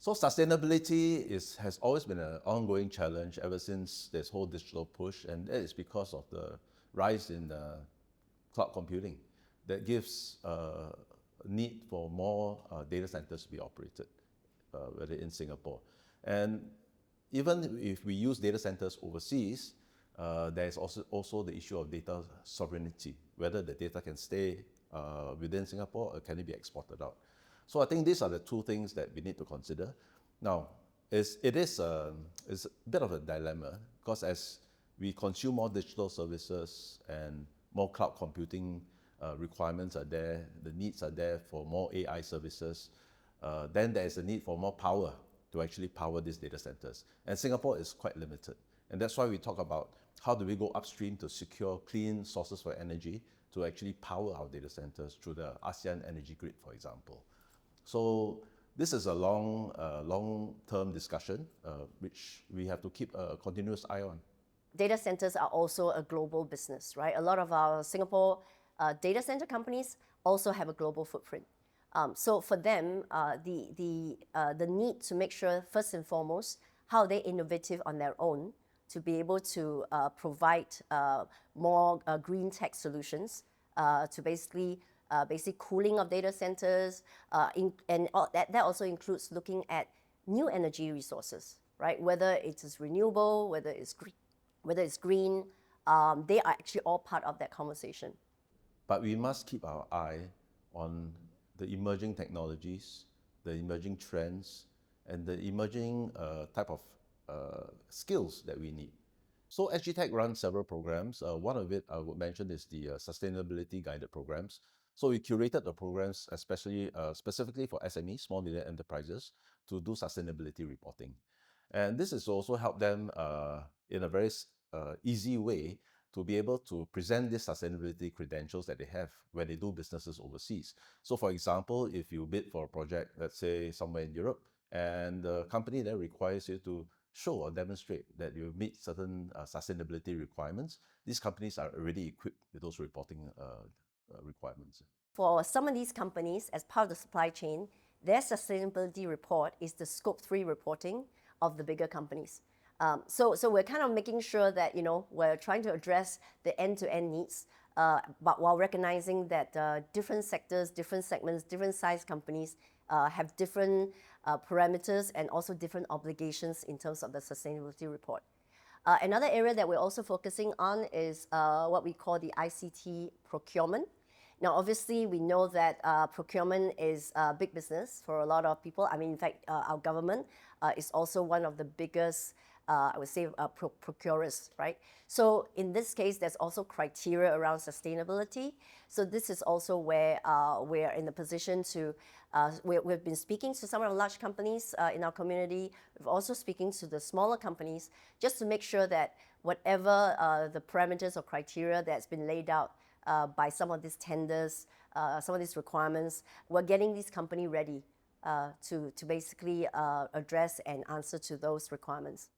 So sustainability has always been an ongoing challenge ever since this whole digital push, and that is because of the rise in cloud computing that gives a need for more data centers to be operated, whether in Singapore. And even if we use data centers overseas, there is also the issue of data sovereignty, whether the data can stay within Singapore or can it be exported out. So I think these are the two things that we need to consider. Now, it is a bit of a dilemma because as we consume more digital services and more cloud computing requirements are there, the needs are there for more AI services, then there is a need for more power to actually power these data centers. And Singapore is quite limited. And that's why we talk about how do we go upstream to secure clean sources for energy to actually power our data centers through the ASEAN energy grid, for example. So this is a long-term discussion, which we have to keep a continuous eye on. Data centers are also a global business, right? A lot of our Singapore data center companies also have a global footprint. So for them, the need to make sure, first and foremost, how they're innovative on their own to be able to provide more green tech solutions to basic cooling of data centers, and that also includes looking at new energy resources, right? Whether it is renewable, whether it's green, they are actually all part of that conversation. But we must keep our eye on the emerging technologies, the emerging trends, and the emerging type of skills that we need. So SGTech runs several programs. One of it I would mention is the sustainability guided programs. So we curated the programs especially specifically for SMEs, small medium enterprises, to do sustainability reporting. And this has also helped them in a very easy way to be able to present these sustainability credentials that they have when they do businesses overseas. So for example, if you bid for a project, let's say somewhere in Europe, and the company then requires you to show or demonstrate that you meet certain sustainability requirements, these companies are already equipped with those reporting requirements. For some of these companies, as part of the supply chain, their sustainability report is the Scope 3 reporting of the bigger companies. So we're kind of making sure that, we're trying to address the end-to-end needs, but while recognizing that different sectors, different segments, different size companies have different parameters and also different obligations in terms of the sustainability report. Another area that we're also focusing on is what we call the ICT procurement. Now, obviously, we know that procurement is a big business for a lot of people. I mean, in fact, our government is also one of the biggest, I would say, procurers, right? So in this case, there's also criteria around sustainability. So this is also where we're in the position to, we've been speaking to some of the large companies in our community. We've also speaking to the smaller companies just to make sure that whatever the parameters or criteria that's been laid out by some of these tenders, some of these requirements, we're getting these companies ready to basically address and answer to those requirements.